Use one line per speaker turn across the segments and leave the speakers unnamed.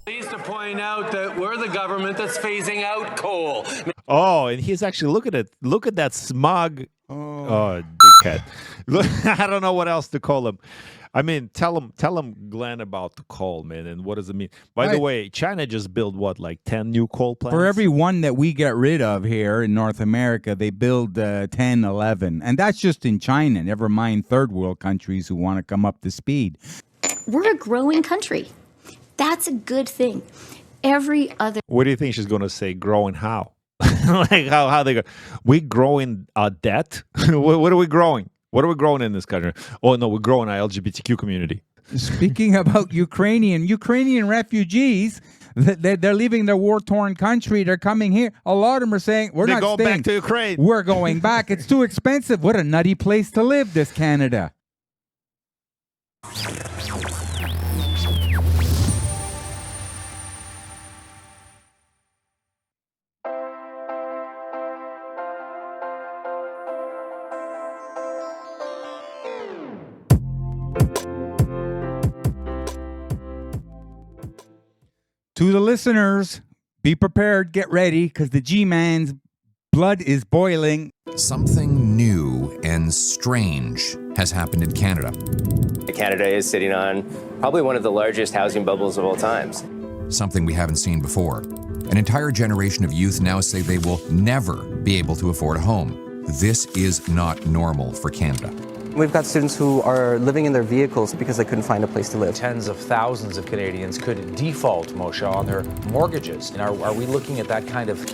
Pleased to point out that we're the government that's phasing out coal.
Oh, and he's actually look at that smug dickhead. I don't know what else to call him. I mean, tell him, Glenn, about the coal, man, and what does it mean? By the way, China just built what, like 10 new coal plants?
For every one that we get rid of here in North America, they build 10, 11. And that's just in China, never mind third world countries who want to come up to speed.
We're a growing country. That's a good thing. Every other...
What do you think she's going to say? Growing how? Like how they go? We growing debt? What are we growing? What are we growing in this country? Oh, no, we're growing our LGBTQ community.
Speaking about Ukrainian refugees, they're leaving their war-torn country. They're coming here. A lot of them are saying, we're not staying.
Back to Ukraine.
We're going back. It's too expensive. What a nutty place to live, this Canada. To the listeners, be prepared, get ready, because the G-Man's blood is boiling.
Something new and strange has happened in Canada.
Canada is sitting on probably one of the largest housing bubbles of all times.
Something we haven't seen before. An entire generation of youth now say they will never be able to afford a home. This is not normal for Canada.
We've got students who are living in their vehicles because they couldn't find a place to live.
Tens of thousands of Canadians could default, Moshe, on their mortgages. And are we looking at that kind of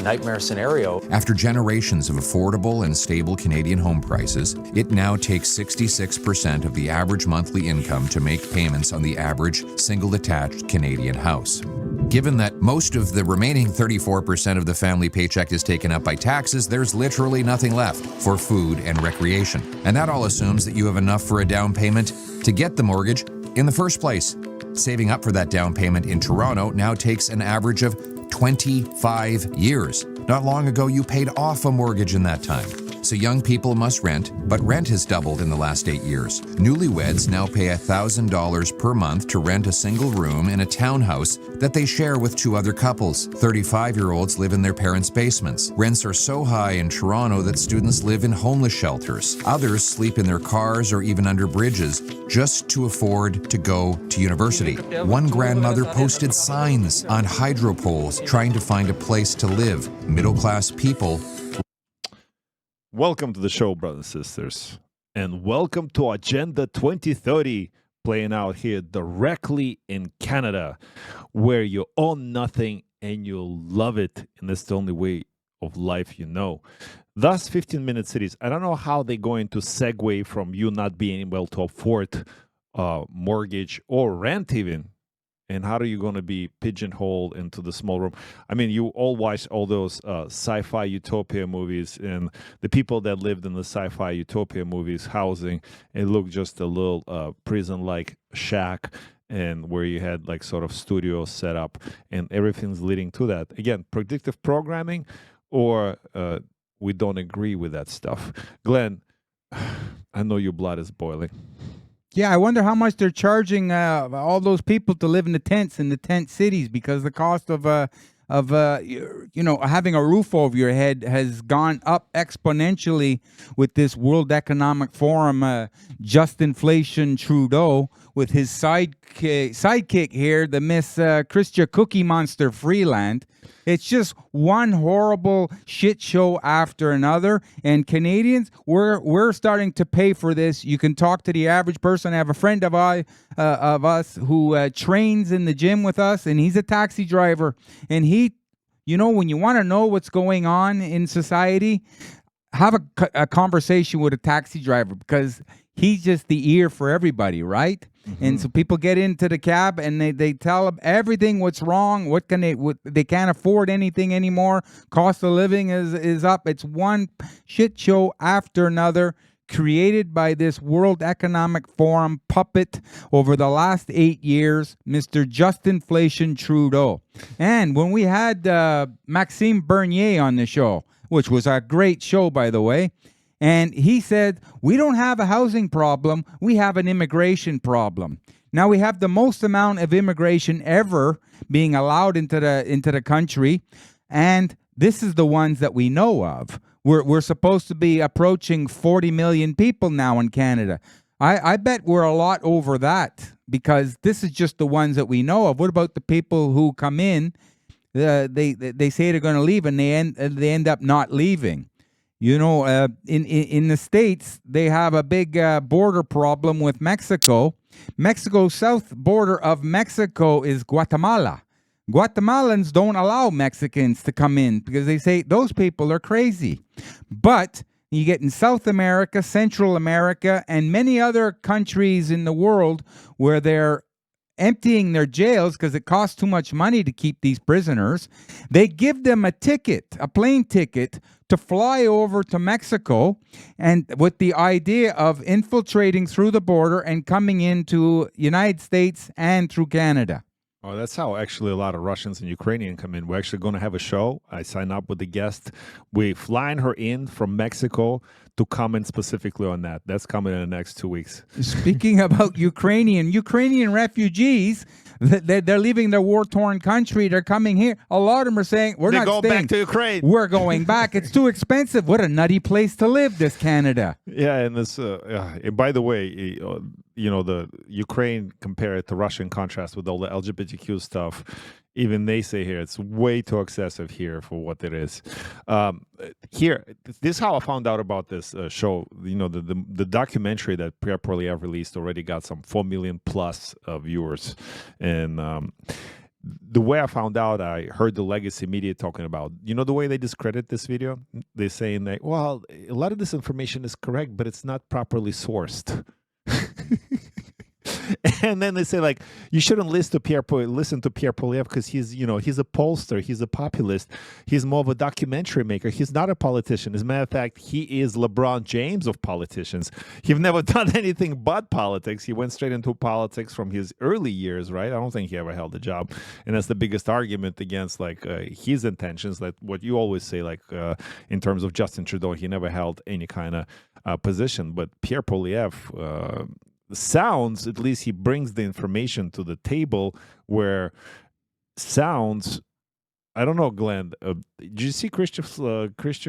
nightmare scenario?
After generations of affordable and stable Canadian home prices, it now takes 66% of the average monthly income to make payments on the average single-detached Canadian house. Given that most of the remaining 34% of the family paycheck is taken up by taxes, there's literally nothing left for food and recreation. And that all assumes that you have enough for a down payment to get the mortgage in the first place. Saving up for that down payment in Toronto now takes an average of 25 years. Not long ago, you paid off a mortgage in that time. So young people must rent, but rent has doubled in the last 8 years. Newlyweds now pay $1,000 per month to rent a single room in a townhouse that they share with two other couples. 35-year-olds live in their parents' basements. Rents are so high in Toronto that students live in homeless shelters. Others sleep in their cars or even under bridges just to afford to go to university. One grandmother posted signs on hydro poles trying to find a place to live. Middle-class people.
Welcome to the show, brothers and sisters, and welcome to Agenda 2030, playing out here directly in Canada, where you own nothing and you'll love it, and that's the only way of life you know. Thus, 15-minute cities. I don't know how they're going to segue from you not being able to afford mortgage or rent even, and how are you going to be pigeonholed into the small room? I mean, you all watched all those sci-fi utopia movies, and the people that lived in the sci-fi utopia movies, housing, it looked just a little prison-like shack, and where you had like sort of studios set up, and everything's leading to that. Again, predictive programming, or we don't agree with that stuff. Glenn, I know your blood is boiling.
Yeah, I wonder how much they're charging all those people to live in the tents in the tent cities, because the cost of having a roof over your head has gone up exponentially with this World Economic Forum, Justinflation Trudeau, with his sidekick here, the Miss Chrystia Cookie Monster Freeland. It's just one horrible shit show after another, and Canadians, we're starting to pay for this. You can talk to the average person. I have a friend of us who trains in the gym with us, and he's a taxi driver. And he, when you want to know what's going on in society, have a conversation with a taxi driver, because he's just the ear for everybody, right? Mm-hmm. And so people get into the cab and they tell them everything, what's wrong, they can't afford anything anymore. Cost of living is up. It's one shit show after another, created by this World Economic Forum puppet over the last 8 years, Mr. Justinflation Trudeau. And when we had Maxime Bernier on the show, which was a great show, by the way, And he said, we don't have a housing problem, we have an immigration problem. Now we have the most amount of immigration ever being allowed into the country, and this is the ones that we know of. We're supposed to be approaching 40 million people now in Canada. I bet we're a lot over that, because this is just the ones that we know of. What about the people who come in? They say they're going to leave, and they end up not leaving. You know, in the States, they have a big border problem with Mexico. Mexico's south border of Mexico is Guatemala. Guatemalans don't allow Mexicans to come in because they say those people are crazy. But you get in South America, Central America, and many other countries in the world where they're emptying their jails because it costs too much money to keep these prisoners. They give them a ticket, a plane ticket, to fly over to Mexico, and with the idea of infiltrating through the border and coming into United States and through Canada.
Oh, that's how actually a lot of Russians and Ukrainians come in. We're actually going to have a show. I sign up with the guest. We're flying her in from Mexico to comment specifically on that. That's coming in the next 2 weeks.
Speaking about Ukrainian refugees, they're leaving their war-torn country. They're coming here. A lot of them are saying, we're not
going
staying
back to Ukraine.
We're going back. It's too expensive. What a nutty place to live, this Canada.
Yeah, and this. And by the way, you know, the Ukraine, compare it to Russia in contrast with all the LGBTQ stuff. Even they say here it's way too excessive here for what it is. Here, this is how I found out about this show. You know, the documentary that Pierre Poilievre released already got some 4 million plus viewers, and the way I found out, I heard the legacy media talking about, you know, the way they discredit this video. They're saying that, well, a lot of this information is correct, but it's not properly sourced. And then they say, like, you shouldn't listen to Pierre Poilievre because he's, you know, he's a pollster, he's a populist, he's more of a documentary maker. He's not a politician. As a matter of fact, he is LeBron James of politicians. He's never done anything but politics. He went straight into politics from his early years, right? I don't think he ever held a job. And that's the biggest argument against, like, his intentions, like what you always say, like, in terms of Justin Trudeau, he never held any kind of position. But Pierre Poilievre, sounds, at least he brings the information to the table where sounds, I don't know, Glenn, did you see Chrystia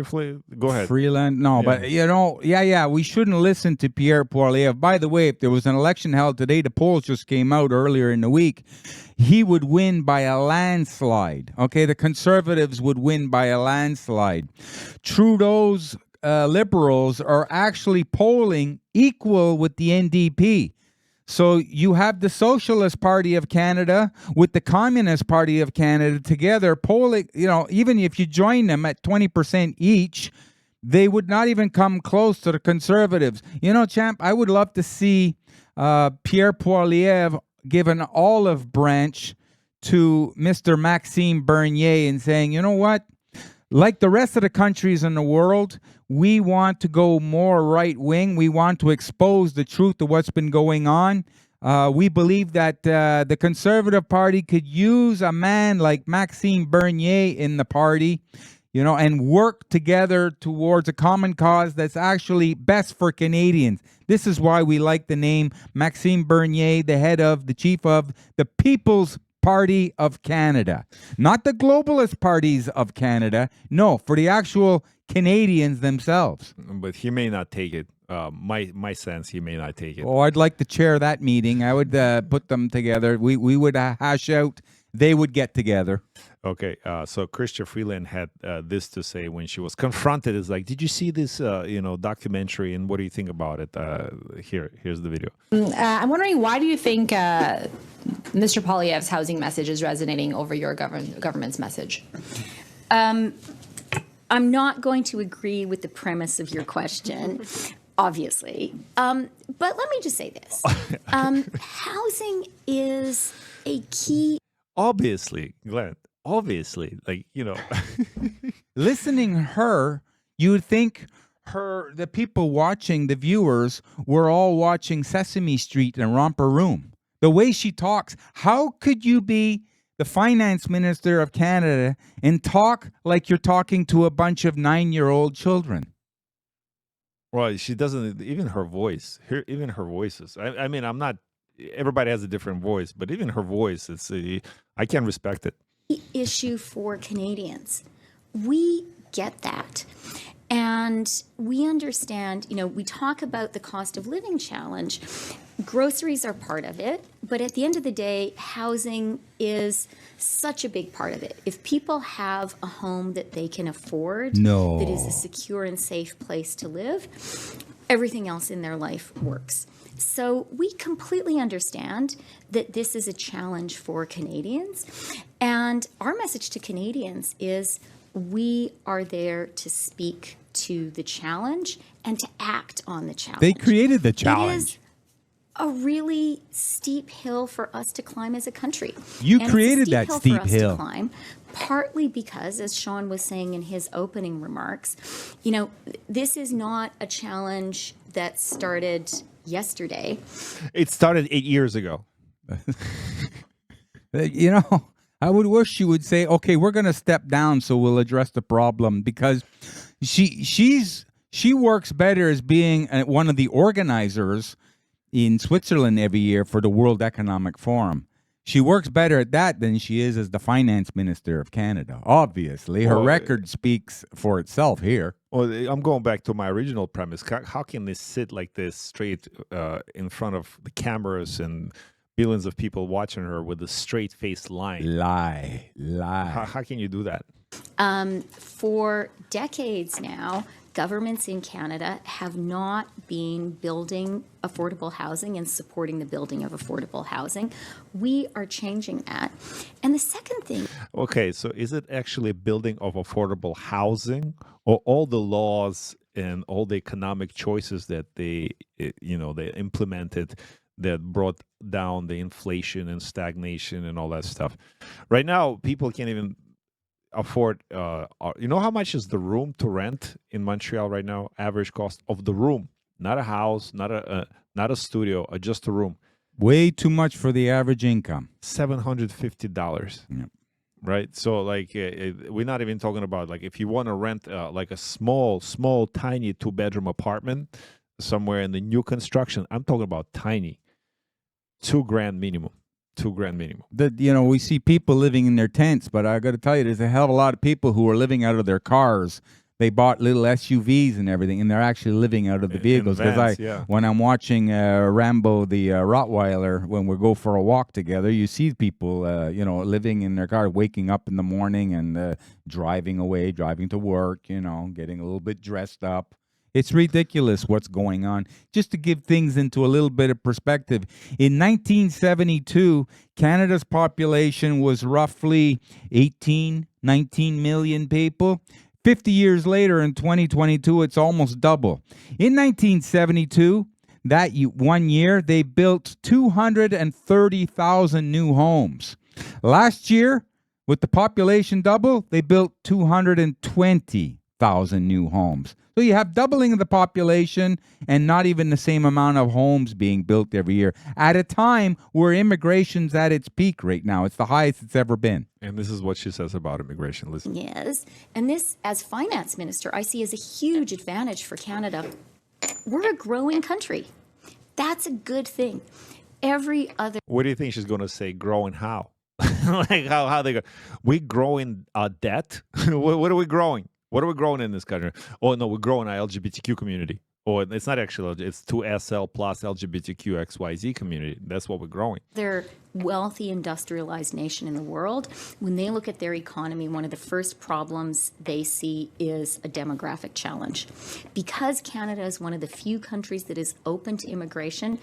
Freeland? Go ahead.
Freeland? No,
Yeah.
but, you know, we shouldn't listen to Pierre Poilievre. By the way, if there was an election held today, the polls just came out earlier in the week, he would win by a landslide. Okay, the Conservatives would win by a landslide. Trudeau's Liberals are actually polling equal with the NDP. So you have the Socialist Party of Canada with the Communist Party of Canada together polling, you know, even if you join them at 20% each, they would not even come close to the Conservatives. You know, Champ, I would love to see Pierre Poilievre give an olive branch to Mr. Maxime Bernier and saying, you know what? Like the rest of the countries in the world, we want to go more right-wing. We want to expose the truth of what's been going on. We believe that the Conservative Party could use a man like Maxime Bernier in the party, you know, and work together towards a common cause that's actually best for Canadians. This is why we like the name Maxime Bernier, the chief of the People's Party of Canada, not the globalist parties of Canada. No, for the actual Canadians themselves.
But he may not take it. My sense, he may not take it.
Oh, I'd like to chair that meeting. I would put them together. We would hash out. They would get together.
Okay, so Chrystia Freeland had this to say when she was confronted. It's like, did you see this, documentary, and what do you think about it? Here's the video.
I'm wondering, why do you think Mr. Poilievre's housing message is resonating over your government's message?
I'm not going to agree with the premise of your question, obviously. But let me just say this. Housing is a key.
Obviously, Glenn. Obviously, like, you know.
Listening to her, you would think the people watching, the viewers, were all watching Sesame Street and Romper Room. The way she talks, how could you be the finance minister of Canada and talk like you're talking to a bunch of 9-year-old children?
Well, she doesn't, even her voice, even her voices. I mean, I'm not, everybody has a different voice, but even her voice, I can respect it.
Issue for Canadians. We get that. And we understand, we talk about the cost of living challenge. Groceries are part of it, but at the end of the day, housing is such a big part of it. If people have a home that they can afford, that is a secure and safe place to live, everything else in their life works. So we completely understand that this is a challenge for Canadians. And our message to Canadians is we are there to speak to the challenge and to act on the challenge.
They created the
It
challenge.
is a really steep hill for us to climb as a country.
You
And
created that
it's a
steep
steep hill
hill.
for us to climb, partly because, as Sean was saying in his opening remarks, this is not a challenge that started yesterday.
It started 8 years ago.
I would wish she would say, okay, we're going to step down so we'll address the problem, because she works better as being one of the organizers in Switzerland every year for the World Economic Forum. She works better at that than she is as the finance minister of Canada. Obviously, her record speaks for itself here.
Well, I'm going back to my original premise. How can they sit like this straight in front of the cameras and billions of people watching her with a straight-faced line?
Lie.
How can you do that?
For decades now, governments in Canada have not been building affordable housing and supporting the building of affordable housing. We are changing that. And the second thing...
Okay, so is it actually building of affordable housing, or all the laws and all the economic choices that they implemented that brought down the inflation and stagnation and all that stuff? Right now, people can't even afford, how much is the room to rent in Montreal right now? Average cost of the room, not a house, not a studio, just a room.
Way too much for the average income.
$750.
Yep.
Right? So we're not even talking about if you want to rent like a small, tiny 2-bedroom apartment somewhere in the new construction. I'm talking about tiny. $2,000 minimum.
We see people living in their tents, but I got to tell you, there's a hell of a lot of people who are living out of their cars. They bought little SUVs and everything, and they're actually living out of the vehicles. Because when I'm watching Rambo the Rottweiler, when we go for a walk together, you see people, living in their car, waking up in the morning and driving away, driving to work, getting a little bit dressed up. It's ridiculous what's going on. Just to give things into a little bit of perspective, in 1972, Canada's population was roughly 19 million people. 50 years later, in 2022, it's almost double. In 1972, that 1 year, they built 230,000 new homes. Last year, with the population double, they built 220,000 new homes. So you have doubling of the population and not even the same amount of homes being built every year at a time where immigration's at its peak right now. It's the highest it's ever been.
And this is what she says about immigration. Listen.
Yes. And this, as finance minister, I see as a huge advantage for Canada. We're a growing country. That's a good thing. Every other...
What do you think she's going to say? Growing how? How they go? We growing debt? What are we growing? What are we growing in this country? Oh, no, we're growing our LGBTQ community. Oh, it's not actually, it's 2SL plus LGBTQ XYZ community. That's what we're growing.
They're wealthy, industrialized nation in the world. When they look at their economy, one of the first problems they see is a demographic challenge. Because Canada is one of the few countries that is open to immigration,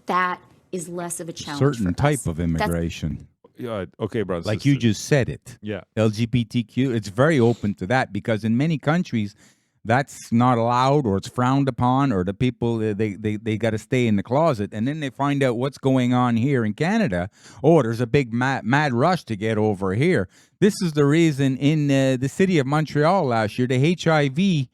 that is less of a challenge.
Certain type of immigration.
Okay, brothers.
Like you just said it.
Yeah.
LGBTQ, it's very open to that because in many countries, that's not allowed or it's frowned upon, or the people, they got to stay in the closet. And then they find out what's going on here in Canada. Oh, there's a big mad rush to get over here. This is the reason in the city of Montreal last year, the HIV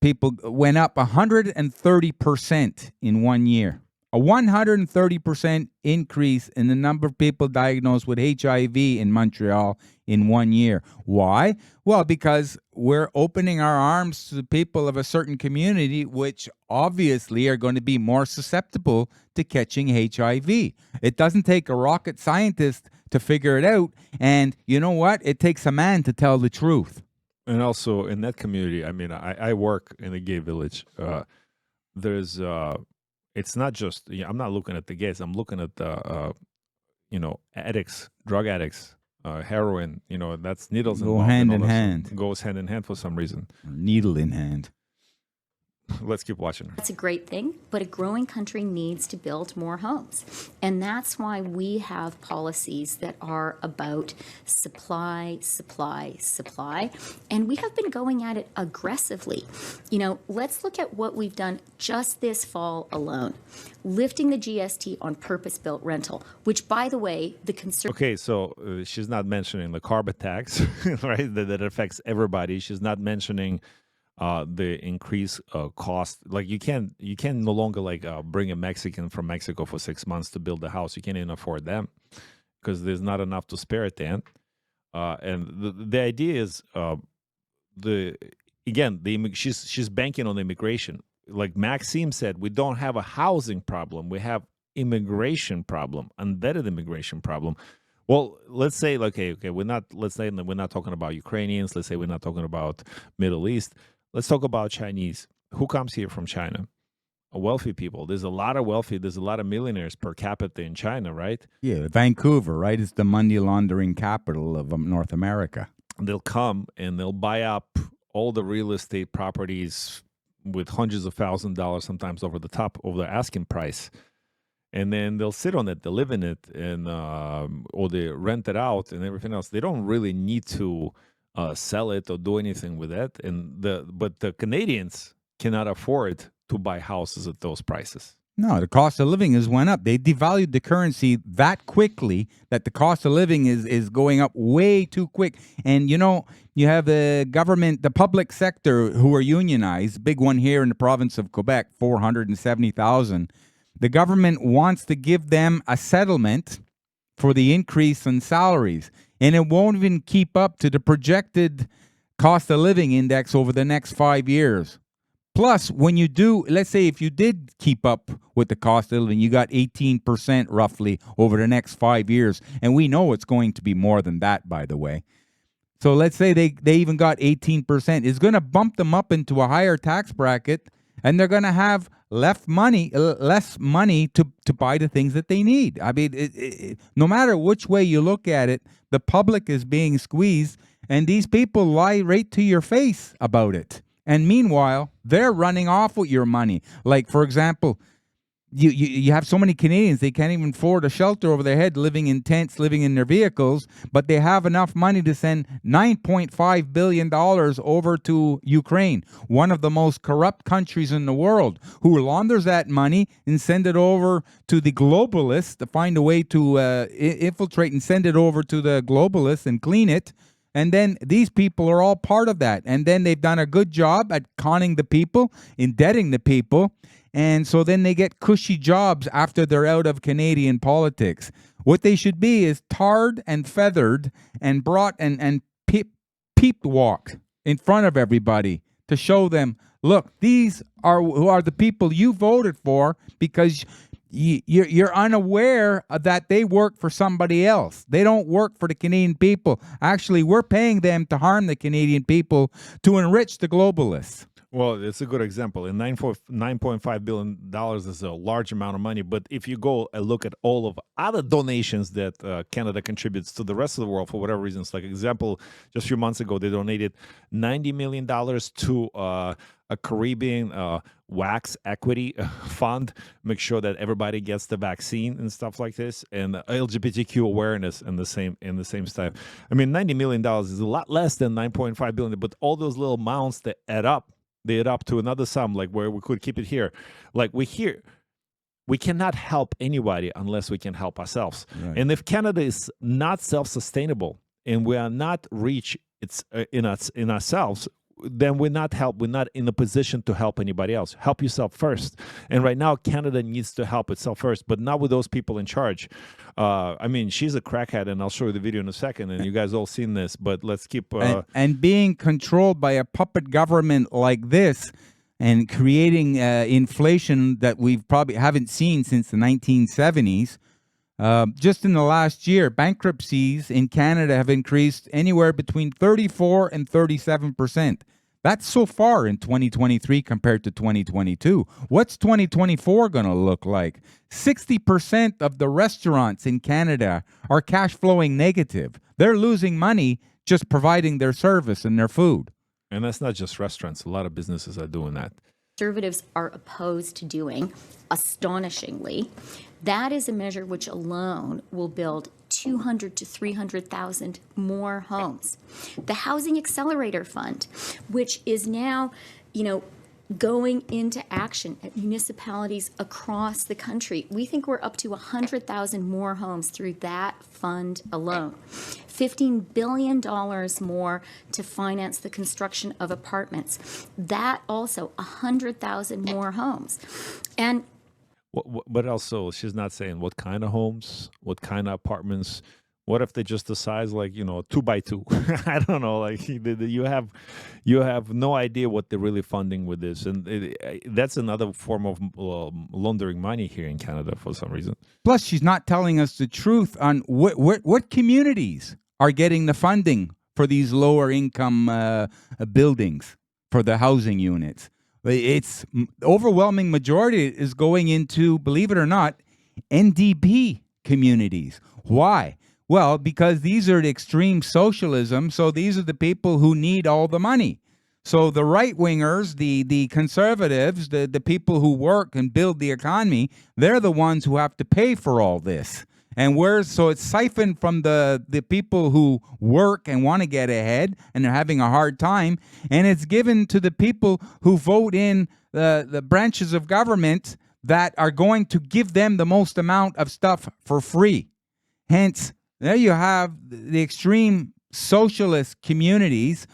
people went up 130% in 1 year. A 130% increase in the number of people diagnosed with HIV in Montreal in 1 year. Why? Well, because we're opening our arms to the people of a certain community, which obviously are going to be more susceptible to catching HIV. It doesn't take a rocket scientist to figure it out. And you know what? It takes a man to tell the truth.
And also in that community, I mean, I work in a gay village. There's it's not just, I'm not looking at the gays. I'm looking at the, addicts, drug addicts, heroin. That's needles and
Go hand in hand.
Goes hand in hand for some reason.
Needle in hand.
Let's keep watching.
That's a great thing, but a growing country needs to build more homes. And that's why we have policies that are about supply, supply, supply. And we have been going at it aggressively. Let's look at what we've done just this fall alone. Lifting the GST on purpose-built rental, which, by the way, the Conservative...
Okay, so she's not mentioning the carbon tax, right, that affects everybody. She's not mentioning the increased cost. Like you can no longer bring a Mexican from Mexico for 6 months to build a house. You can't even afford them because there's not enough to spare at the end. And the idea is she's banking on immigration. Like Maxime said, we don't have a housing problem. We have immigration problem, embedded immigration problem. Well, let's say let's say we're not talking about Ukrainians. Let's say we're not talking about Middle East. Let's talk about Chinese. Who comes here from China? Wealthy people. There's a lot of millionaires per capita in China, right?
Yeah, Vancouver, right? It's the money laundering capital of North America.
They'll come and they'll buy up all the real estate properties with hundreds of thousands of dollars, sometimes over the asking price. And then they'll sit on it, they'll live in it, and or they rent it out and everything else. They don't really need to sell it or do anything with it. But the Canadians cannot afford to buy houses at those prices.
No, the cost of living has went up. They devalued the currency that quickly that the cost of living is going up way too quick. And you have the government, the public sector who are unionized, big one here in the province of Quebec, 470,000. The government wants to give them a settlement for the increase in salaries. And it won't even keep up to the projected cost of living index over the next 5 years. Plus, when you do, let's say if you did keep up with the cost of living, you got 18% roughly over the next 5 years. And we know it's going to be more than that, by the way. So let's say they even got 18%. It's going to bump them up into a higher tax bracket, and they're going to have less money to buy the things that they need. I mean, no matter which way you look at it, the public is being squeezed, and these people lie right to your face about it. And meanwhile, they're running off with your money. Like, for example, you have so many Canadians, they can't even afford a shelter over their head, living in tents, living in their vehicles, but they have enough money to send $9.5 billion over to Ukraine, one of the most corrupt countries in the world, who launders that money and send it over to the globalists to find a way to infiltrate and send it over to the globalists and clean it. And then these people are all part of that. And then they've done a good job at conning the people, indebting the people. And so then they get cushy jobs after they're out of Canadian politics. What they should be is tarred and feathered and brought and peep walked in front of everybody to show them, look, these are who are the people you voted for, because you're unaware that they work for somebody else. They don't work for the Canadian people. Actually, we're paying them to harm the Canadian people to enrich the globalists.
Well, it's a good example. And $9.5 billion is a large amount of money. But if you go and look at all of other donations that Canada contributes to the rest of the world for whatever reasons, like example, just a few months ago, they donated $90 million to a Caribbean wax equity fund, make sure that everybody gets the vaccine and stuff like this, and LGBTQ awareness in the same style. I mean, $90 million is a lot less than $9.5 billion, but all those little amounts that add up, they add up to another sum, like where we could keep it here. Like we cannot help anybody unless we can help ourselves. Right. And if Canada is not self-sustainable and we are not rich in ourselves, then we're not in a position to help anybody else. Help yourself first. And right now, Canada needs to help itself first, but not with those people in charge. I mean, she's a crackhead, and I'll show you the video in a second, and you guys all seen this, but let's keep...
and being controlled by a puppet government like this and creating inflation that we've probably haven't seen since the 1970s, just in the last year, bankruptcies in Canada have increased anywhere between 34 and 37%. That's so far in 2023 compared to 2022. What's 2024 going to look like? 60% of the restaurants in Canada are cash flowing negative. They're losing money just providing their service and their food.
And that's not just restaurants. A lot of businesses are doing that.
Conservatives are opposed to doing, astonishingly. That is a measure which alone will build 200 to 300,000 more homes. The Housing Accelerator Fund, which is now, going into action at municipalities across the country. We think we're up to 100,000 more homes through that fund alone. $15 billion more to finance the construction of apartments. That also 100,000 more homes. And
but also, she's not saying what kind of homes, what kind of apartments. What if they just decide, like, 2x2? I don't know. Like, you have no idea what they're really funding with this, and that's another form of laundering money here in Canada for some reason.
Plus, she's not telling us the truth on what communities are getting the funding for these lower income buildings for the housing units. It's overwhelming majority is going into, believe it or not, NDP communities. Why? Well, because these are the extreme socialism, so these are the people who need all the money. So the right-wingers, the conservatives, the people who work and build the economy, they're the ones who have to pay for all this. And so it's siphoned from the people who work and want to get ahead and they're having a hard time, and it's given to the people who vote in the branches of government that are going to give them the most amount of stuff for free. Hence, there you have the extreme socialist communities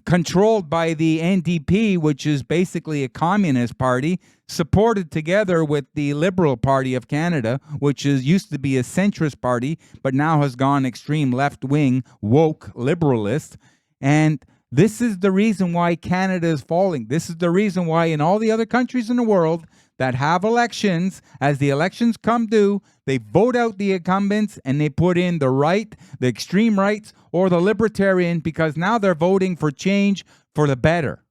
controlled by the NDP, which is basically a communist party, supported together with the Liberal Party of Canada, which used to be a centrist party, but now has gone extreme left-wing, woke liberalist. And this is the reason why Canada is falling. This is the reason why in all the other countries in the world that have elections, as the elections come due, they vote out the incumbents and they put in the right, the extreme rights, or the libertarian, because now they're voting for change for the better.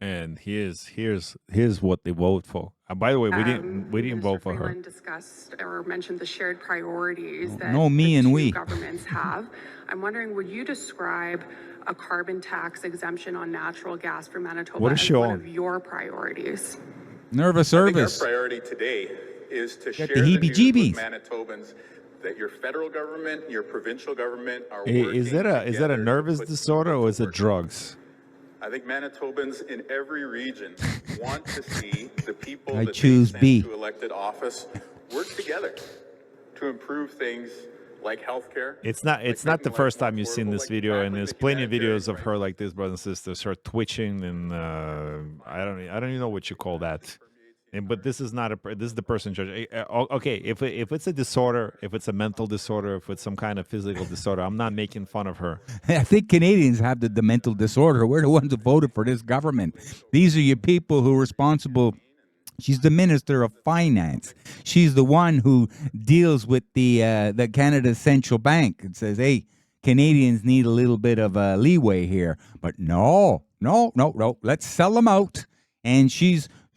And here's what they vote for. By the way, we didn't vote for her.
Freeland discussed or mentioned the shared priorities that
we
governments have. I'm wondering, would you describe a carbon tax exemption on natural gas for Manitoba as one of your priorities?
Nervous service.
Our priority today is to share
the
news with
heebie-jeebies.
Manitobans that your federal government, your provincial government are
Hey,
working
is that a nervous
to put
disorder or is it
forward.
drugs?
I think Manitobans in every region want to see the people
I
that
choose
they
B.
send to elected office work together to improve things like healthcare.
It's not the first time you've seen this video, and there's plenty of videos of her like this, brothers and sisters, her twitching, and I don't even know what you call that. But this is not this is the person judge. Okay, if it's a disorder, if it's a mental disorder, if it's some kind of physical disorder, I'm not making fun of her.
I think Canadians have the mental disorder. We're the ones who voted for this government. These are your people who are responsible. She's the Minister of Finance. She's the one who deals with the Canada Central Bank and says, hey, Canadians need a little bit of leeway here. But no, let's sell them out. And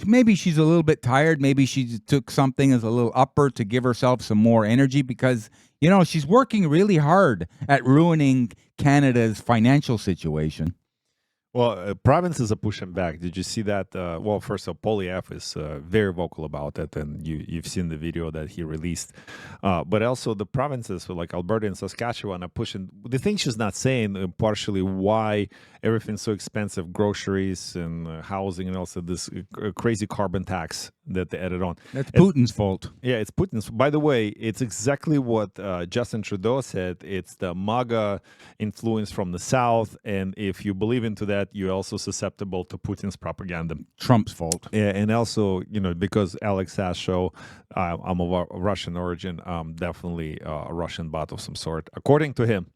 maybe she's a little bit tired. Maybe she took something as a little upper to give herself some more energy because, she's working really hard at ruining Canada's financial situation.
Well, provinces are pushing back. Did you see that? Well, first of all, Poilievre is very vocal about it, and you've seen the video that he released. But also the provinces like Alberta and Saskatchewan are pushing. The thing she's not saying partially why everything's so expensive, groceries and housing, and also this crazy carbon tax that they added on.
That's Putin's fault.
Yeah, it's Putin's. By the way, it's exactly what Justin Trudeau said. It's the MAGA influence from the South, and if you believe into that, you're also susceptible to Putin's propaganda.
Trump's fault.
Yeah, and also, because Alex has show, I'm of Russian origin, definitely a Russian bot of some sort, according to him,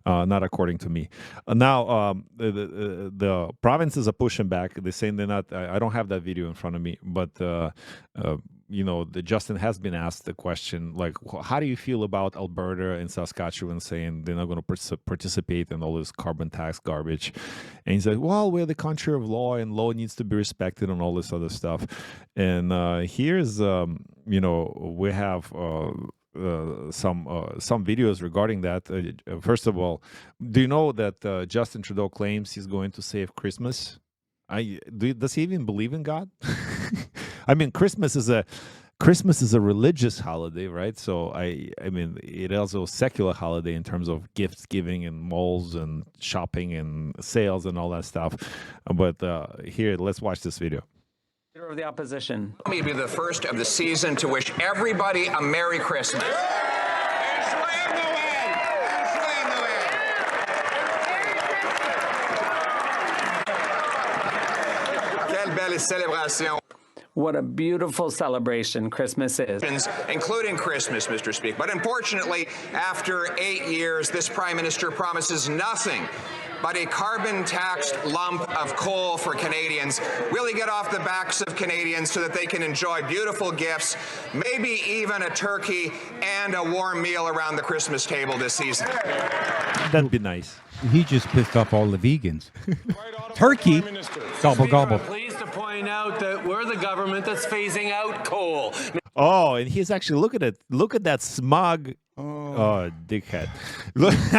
not according to me. Now, the provinces are pushing back. They're saying they're not. I don't have that video in front of me, but Justin has been asked the question, like, how do you feel about Alberta and Saskatchewan saying they're not going to participate in all this carbon tax garbage? And he said, well, we're the country of law, and law needs to be respected and all this other stuff. And here's, we have some videos regarding that. First of all, do you know that Justin Trudeau claims he's going to save Christmas? Does he even believe in God? I mean, Christmas is a religious holiday, right? So I mean, it also a secular holiday in terms of gifts giving and malls and shopping and sales and all that stuff. But here, let's watch this video.
Leader of the opposition. Let me be the first of the season to wish everybody a Merry Christmas. What a beautiful celebration Christmas is. Including Christmas, Mr. Speaker. But unfortunately, after 8 years, this Prime Minister promises nothing but a carbon-taxed lump of coal for Canadians, really get off the backs of Canadians so that they can enjoy beautiful gifts, maybe even a turkey and a warm meal around the Christmas table this season.
That'd be nice.
He just pissed off all the vegans. Turkey, gobble, gobble.
Pleased to point out that we're the government that's phasing out coal.
Oh, and he's actually, look at that smug, dickhead.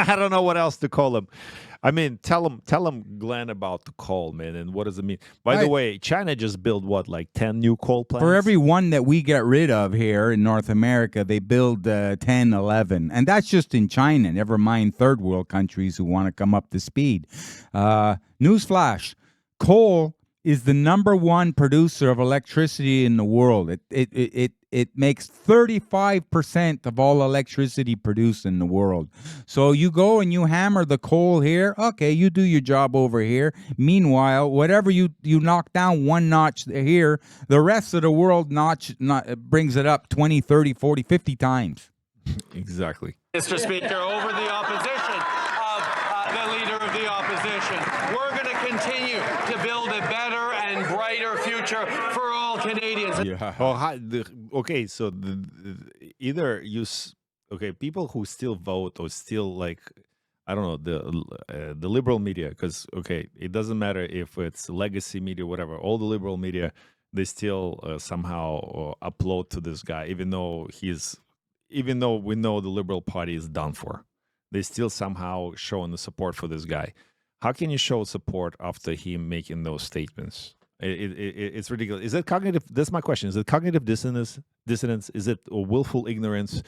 I don't know what else to call him. I mean, tell him, Glenn, about the coal, man, and what does it mean? By the way, China just built, what, like 10 new coal plants?
For every one that we get rid of here in North America, they build 10, 11. And that's just in China, never mind third world countries who want to come up to speed. Newsflash, coal is the #1 producer of electricity in the world. It makes 35% of all electricity produced in the world. So you go and you hammer the coal here. Okay, you do your job over here. Meanwhile, whatever you knock down one notch here, the rest of the world brings it up 20, 30, 40, 50 times.
Exactly.
Mr. Speaker, over the opposition of the leader of the opposition. We're going to continue to build a better and brighter future for all Canadians.
Yeah. Okay, so either people who still vote or still, like, I don't know, the liberal media, because it doesn't matter if it's legacy media, whatever. All the liberal media, they still somehow upload to this guy, even though we know the Liberal Party is done for. They still somehow showing the support for this guy. How can you show support after him making those statements? It's ridiculous. Is it cognitive? That's my question. Is it cognitive dissonance? Is it a willful ignorance,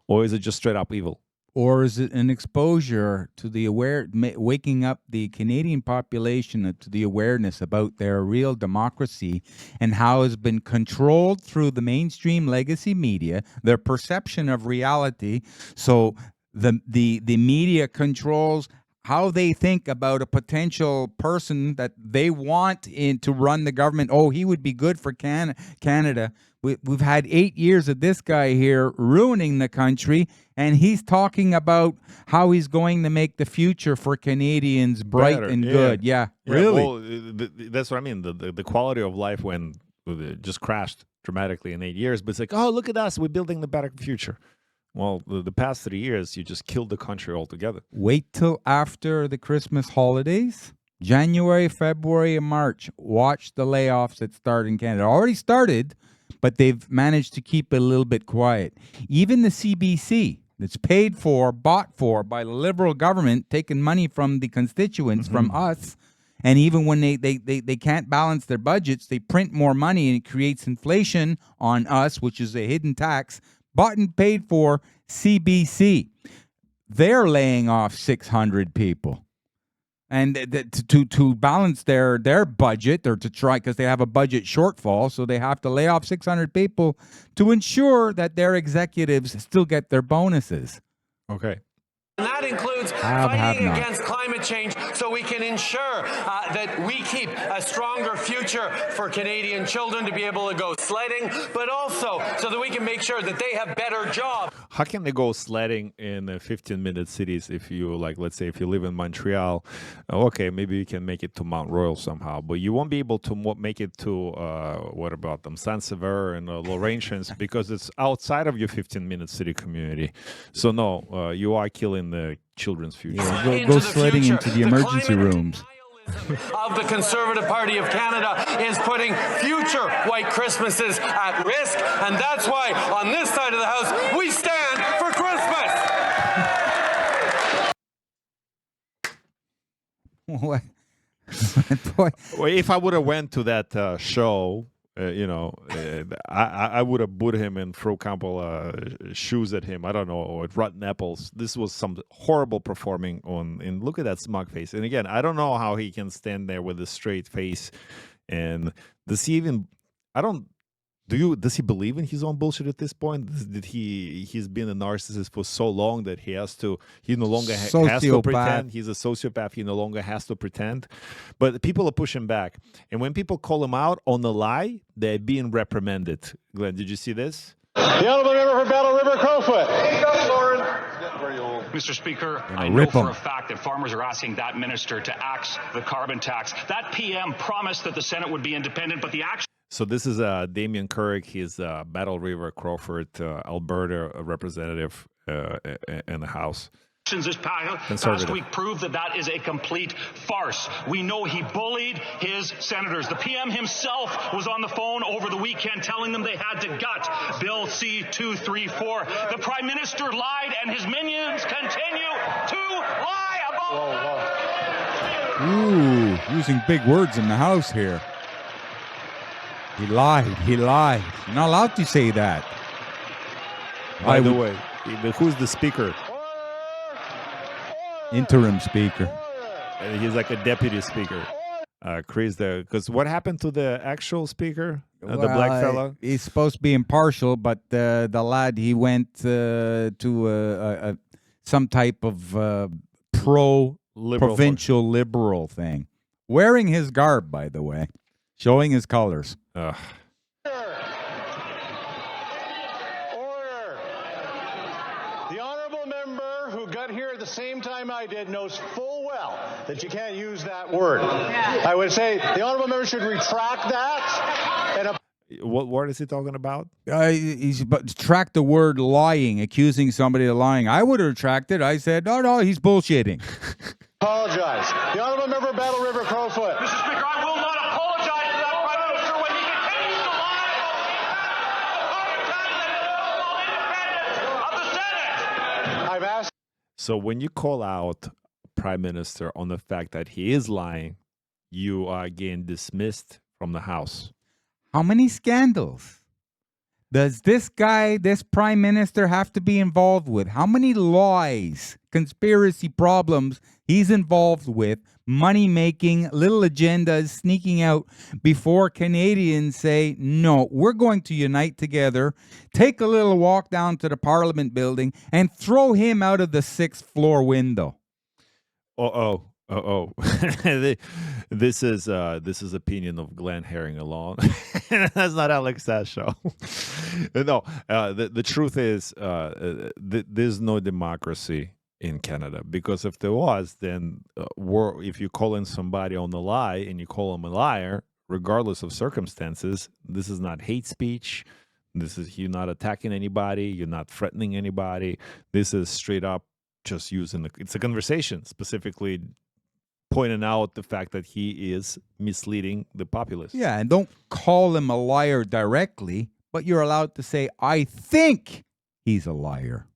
or is it just straight up evil?
Or is it an exposure to the waking up the Canadian population to the awareness about their real democracy and how it's been controlled through the mainstream legacy media, their perception of reality? So the media controls how they think about a potential person that they want to run the government. Oh, he would be good for Canada. We've had 8 years of this guy here ruining the country, and he's talking about how he's going to make the future for Canadians bright
better,
and good. Yeah, really.
Well, that's what I mean. The quality of life just crashed dramatically in 8 years. But it's like, oh, look at us. We're building the better future. Well, the past 3 years, you just killed the country altogether.
Wait till after the Christmas holidays. January, February, and March. Watch the layoffs that start in Canada. Already started, but they've managed to keep it a little bit quiet. Even the CBC, that's bought for by the Liberal government, taking money from the constituents, from us, and even when they can't balance their budgets, they print more money, and it creates inflation on us, which is a hidden tax. Bought and paid for CBC. They're laying off 600 people. And to balance their budget, or to try, because they have a budget shortfall, so they have to lay off 600 people to ensure that their executives still get their bonuses.
Okay.
And that includes
Have
fighting
not.
against climate change so we can ensure that we keep a stronger future for Canadian children to be able to go sledding, but also so that we can make sure that they have better jobs.
How can they go sledding in 15-minute cities if you, like, let's say if you live in Montreal, okay, maybe you can make it to Mount Royal somehow, but you won't be able to make it to, what about them, Saint-Sever and Laurentians, because it's outside of your 15-minute city community. So no, you are killing the children's future.
Yeah, go sledding into the emergency rooms.
Of the Conservative Party of Canada is putting future white Christmases at risk, and that's why on this side of the house we stand for Christmas.
What? Boy.
Well, if I would have went to that show, I would have booed him and throw a couple shoes at him. I don't know, or rotten apples. This was some horrible performing on. And look at that smug face. And again, I don't know how he can stand there with a straight face. And does he even? I don't. Does he believe in his own bullshit at this point? He's been a narcissist for so long that he no longer has to pretend. He's a sociopath. He no longer has to pretend. But people are pushing back. And when people call him out on the lie, they're being reprimanded. Glenn, did you see this?
The Honourable Member for Battle River Crowfoot.
Mr. Speaker, I know for a fact that farmers are asking that minister to axe the carbon tax. That PM promised that the Senate would be independent, but the action...
So this is Damien Kurek. He's Battle River, Crawford, Alberta representative in the House.
This past week proved that is a complete farce. We know he bullied his senators. The PM himself was on the phone over the weekend telling them they had to gut Bill C-234. The Prime Minister lied, and his minions continue to lie about...
Ooh, using big words in the House here. He lied. He lied. You're not allowed to say that.
By the way, who's the speaker?
Interim speaker.
And he's like a deputy speaker. Chrystia, because what happened to the actual speaker, the black fella?
He's supposed to be impartial, but the lad, he went to some type of provincial liberal thing. Wearing his garb, by the way. Showing his colors.
Order. The honourable member who got here at the same time I did knows full well that you can't use that word. Yeah. I would say the honourable member should retract that. And
what word is he talking about?
He's retract the word lying, accusing somebody of lying. I would have retracted. I said, no, he's bullshitting.
Apologize. The honourable member, Battle River Crowfoot.
Mr. Speaker, I will not apologize to that Prime Minister when he continues to lie about the independence of the Senate.
I've asked.
So when you call out Prime Minister on the fact that he is lying, you are again dismissed from the House.
How many scandals does this guy, this Prime Minister, have to be involved with? How many lies, conspiracy problems he's involved with, money making, little agendas sneaking out before Canadians say, no, we're going to unite together, take a little walk down to the Parliament building and throw him out of the 6th floor window?
This is opinion of Glenn Herring alone. That's not Alex's show. No, the truth is there's no democracy in Canada, because if there was, then if you call in somebody on the lie and you call him a liar, regardless of circumstances, this is not hate speech. You're not attacking anybody. You're not threatening anybody. This is straight up just using it's a conversation, specifically pointing out the fact that he is misleading the populace.
Yeah, and don't call him a liar directly, but you're allowed to say, I think he's a liar.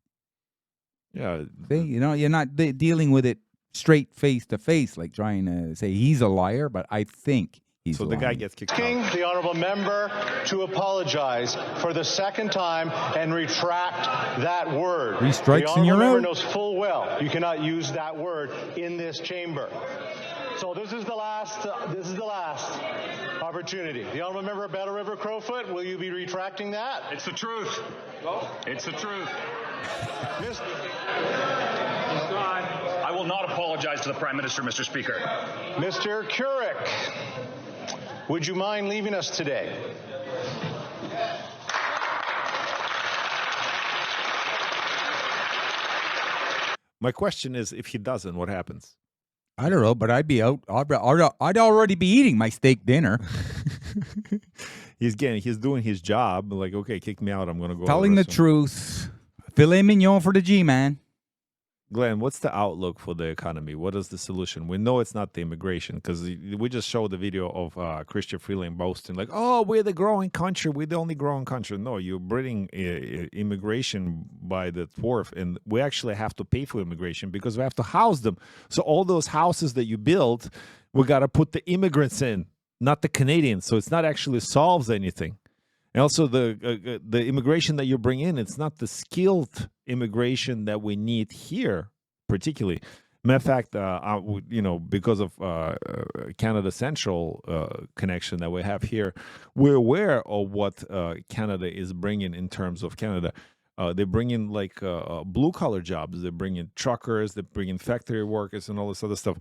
Yeah.
See, you're not dealing with it straight face to face, like trying to say he's a liar, but I think He's
so
lying.
the guy gets kicked
Asking
out.
the honourable member to apologize for the second time and retract that word.
3 strikes
the
and you're
honourable member
out.
knows full well you cannot use that word in this chamber. So this is the last opportunity. The honourable member of Battle River Crowfoot, will you be retracting that?
It's the truth. It's the truth. I will not apologize to the Prime Minister, Mr. Speaker.
Mr. Kurek, would you mind leaving us today?
My question is, if he doesn't, what happens?
I don't know, but I'd be out. I'd already be eating my steak dinner.
He's doing his job. Like, okay, kick me out. I'm going to go.
Telling the truth. Filet mignon for the G-man.
Glenn, what's the outlook for the economy? What is the solution? We know it's not the immigration, because we just showed the video of Chrystia Freeland boasting like, oh, we're the growing country. We're the only growing country. No, you're breeding immigration by the fourth, and we actually have to pay for immigration because we have to house them. So all those houses that you build, we got to put the immigrants in, not the Canadians. So it's not actually solves anything. And also the immigration that you bring in, it's not the skilled immigration that we need here, particularly. Matter of fact, because of Canada Central connection that we have here, we're aware of what Canada is bringing in terms of Canada. They bring in like blue-collar jobs. They bring in truckers. They bring in factory workers and all this other stuff,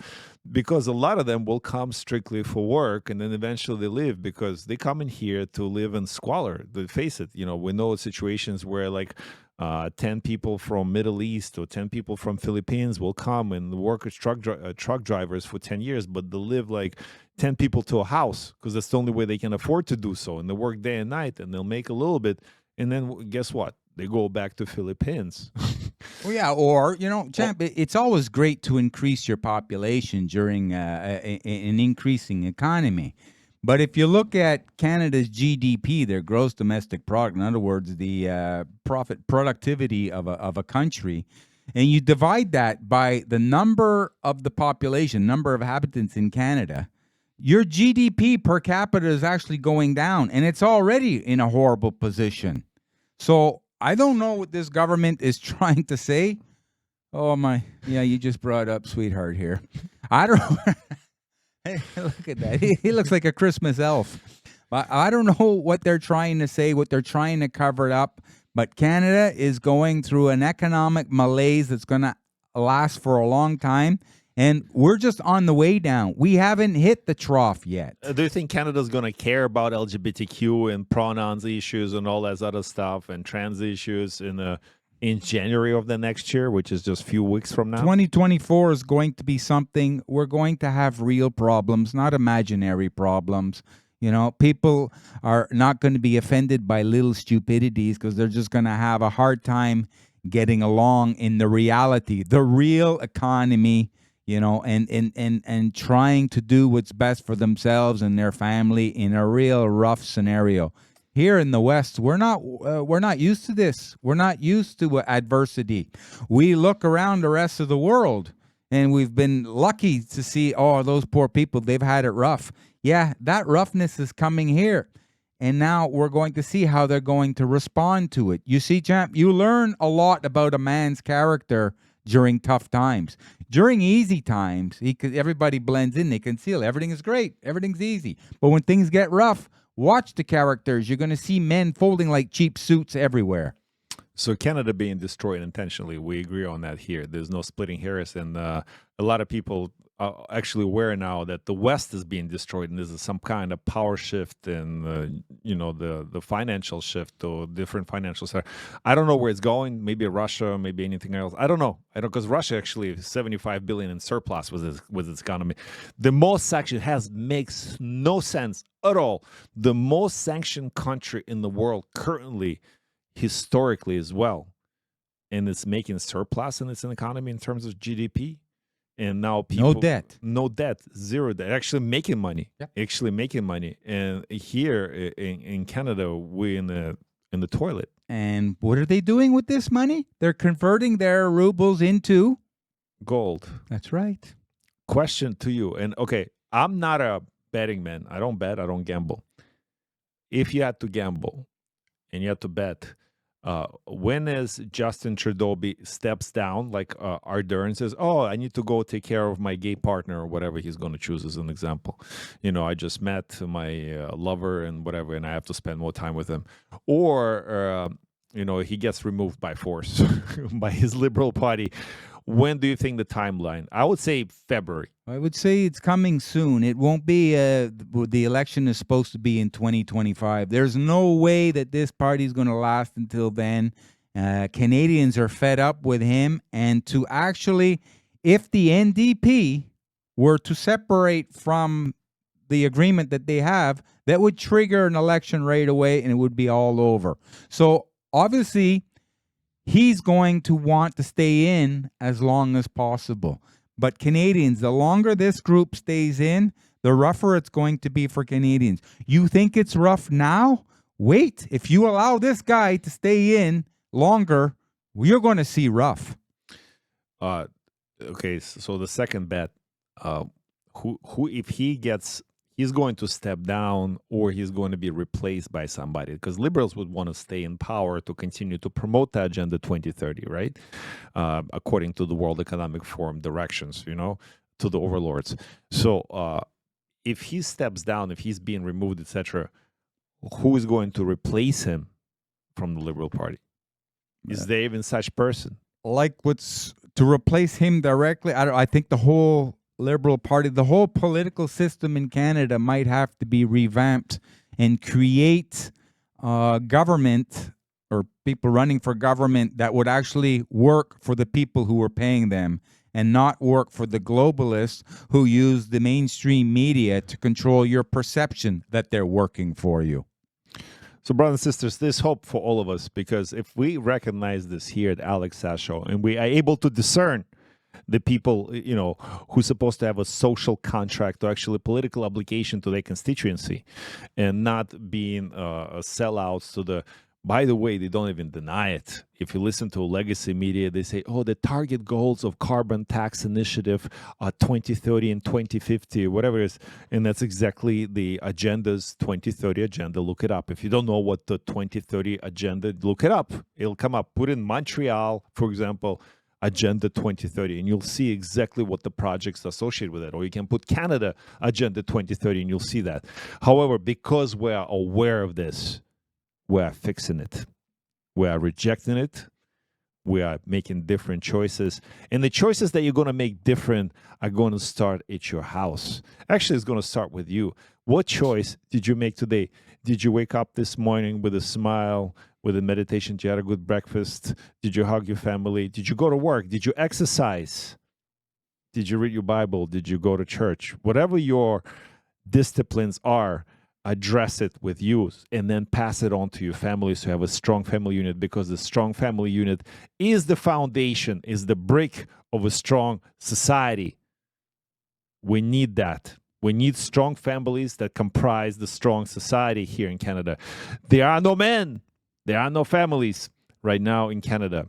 because a lot of them will come strictly for work, and then eventually they leave because they come in here to live in squalor. They face it. We know situations where like 10 people from Middle East or 10 people from Philippines will come and work as truck drivers for 10 years, but they'll live like 10 people to a house because that's the only way they can afford to do so. And they work day and night, and they'll make a little bit, and then guess what? They go back to Philippines.
Well, yeah, or, Champ, it's always great to increase your population during an increasing economy. But if you look at Canada's GDP, their gross domestic product, in other words, the productivity of a country, and you divide that by the number of the population, number of inhabitants in Canada, your GDP per capita is actually going down, and it's already in a horrible position. So I don't know what this government is trying to say. Oh, my. Yeah, you just brought up sweetheart here. I don't know. Hey, look at that. He looks like a Christmas elf. I don't know what they're trying to say, what they're trying to cover it up. But Canada is going through an economic malaise that's going to last for a long time. And we're just on the way down. We haven't hit the trough yet.
Do you think Canada's going to care about LGBTQ and pronouns issues and all that other stuff and trans issues in January of the next year, which is just a few weeks from now?
2024 is going to be something. We're going to have real problems, not imaginary problems. People are not going to be offended by little stupidities because they're just going to have a hard time getting along in the reality, the real economy, and trying to do what's best for themselves and their family in a real rough scenario. Here in the West, we're not used to this. We're not used to adversity. We look around the rest of the world, and we've been lucky to see, those poor people, they've had it rough. Yeah, that roughness is coming here. And now we're going to see how they're going to respond to it. You see, Champ, you learn a lot about a man's character during tough times. During easy times, everybody blends in, they conceal. Everything is great. Everything's easy. But when things get rough, watch the characters. You're going to see men folding like cheap suits everywhere.
So Canada being destroyed intentionally, we agree on that here. There's no splitting hairs, and a lot of people are actually aware now that the West is being destroyed, and there's some kind of power shift and the financial shift or different financial sector. I don't know where it's going. Maybe Russia, maybe anything else. I don't know. Because Russia actually is $75 billion in surplus with its economy. The most sanctioned makes no sense at all. The most sanctioned country in the world currently, historically as well, and it's making surplus in its economy in terms of GDP. And now people no debt, zero debt, actually making money, And here in Canada, we're in the toilet.
And what are they doing with this money? They're converting their rubles into
gold.
That's right.
Question to you, and okay, I'm not a betting man. I don't bet. I don't gamble. If you had to gamble and you had to bet, when is Justin Trudeau steps down, like Ardern says, oh, I need to go take care of my gay partner or whatever he's going to choose as an example. I just met my lover and whatever, and I have to spend more time with him. Or, he gets removed by force by his Liberal Party. When do you think the timeline? I would say February.
I would say it's coming soon. It won't be, the election is supposed to be in 2025. There's no way that this party is going to last until then. Canadians are fed up with him. And to actually, if the NDP were to separate from the agreement that they have, that would trigger an election right away and it would be all over. So obviously, he's going to want to stay in as long as possible. But Canadians, the longer this group stays in, the rougher it's going to be for Canadians. You think it's rough now? Wait. If you allow this guy to stay in longer, you're going to see rough.
Okay, so the second bet, who if he's going to step down or he's going to be replaced by somebody, because Liberals would want to stay in power to continue to promote the Agenda 2030, right? According to the World Economic Forum directions, to the overlords. So if he steps down, if he's being removed, etc., who is going to replace him from the Liberal Party? Is there even such person?
Like what's to replace him directly? I think the whole Liberal Party, the whole political system in Canada might have to be revamped and create government or people running for government that would actually work for the people who are paying them and not work for the globalists who use the mainstream media to control your perception that they're working for you.
So, brothers and sisters, there's hope for all of us, because if we recognize this here at Alex Sash Show and we are able to discern the people, who's supposed to have a social contract or actually political obligation to their constituency and not being sellouts to the, by the way, they don't even deny it. If you listen to legacy media, they say, oh, the target goals of carbon tax initiative are 2030 and 2050, whatever it is. And that's exactly the agenda's 2030 agenda. Look it up. If you don't know what the 2030 agenda, look it up. It'll come up. Put in Montreal, for example, Agenda 2030, and you'll see exactly what the projects associated with it. Or you can put Canada Agenda 2030, and you'll see that. However, because we are aware of this, we are fixing it. We are rejecting it. We are making different choices. And the choices that you're going to make different are going to start at your house. Actually, it's going to start with you. What choice did you make today? Did you wake up this morning with a smile, with a meditation? Did you have a good breakfast? Did you hug your family? Did you go to work? Did you exercise? Did you read your Bible? Did you go to church? Whatever your disciplines are, address it with you and then pass it on to your families to have a strong family unit, because the strong family unit is the foundation, is the brick of a strong society. We need that. We need strong families that comprise the strong society here in Canada. There are no men. There are no families right now in Canada.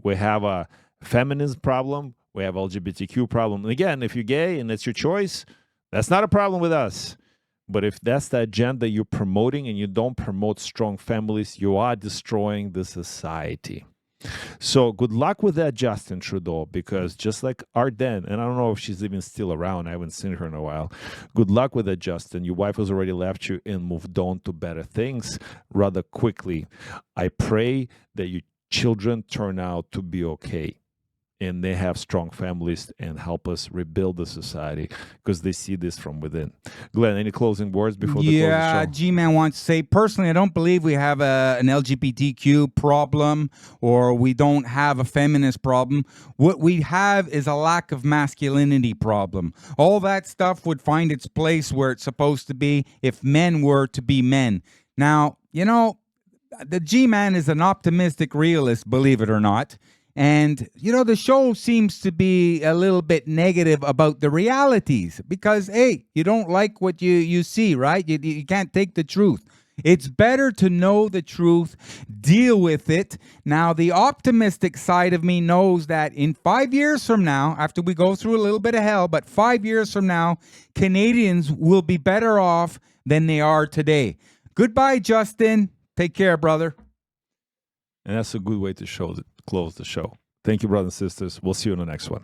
We have a feminist problem. We have LGBTQ problem. And again, if you're gay and that's your choice, that's not a problem with us. But if that's the agenda you're promoting and you don't promote strong families, you are destroying the society. So good luck with that, Justin Trudeau, because just like Ardern, and I don't know if she's even still around, I haven't seen her in a while. Good luck with that, Justin. Your wife has already left you and moved on to better things rather quickly. I pray that your children turn out to be okay and they have strong families and help us rebuild the society, because they see this from within. Glenn, any closing words before the closing show?
G-Man wants to say, personally, I don't believe we have an LGBTQ problem or we don't have a feminist problem. What we have is a lack of masculinity problem. All that stuff would find its place where it's supposed to be if men were to be men. Now, the G-Man is an optimistic realist, believe it or not. And, the show seems to be a little bit negative about the realities because, hey, you don't like what you see, right? You can't take the truth. It's better to know the truth, deal with it. Now, the optimistic side of me knows that in 5 years from now, after we go through a little bit of hell, but 5 years from now, Canadians will be better off than they are today. Goodbye, Justin. Take care, brother.
And that's a good way to close the show. Thank you, brothers and sisters. We'll see you in the next one.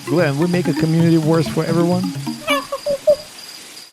Glenn, we make a community worse for everyone?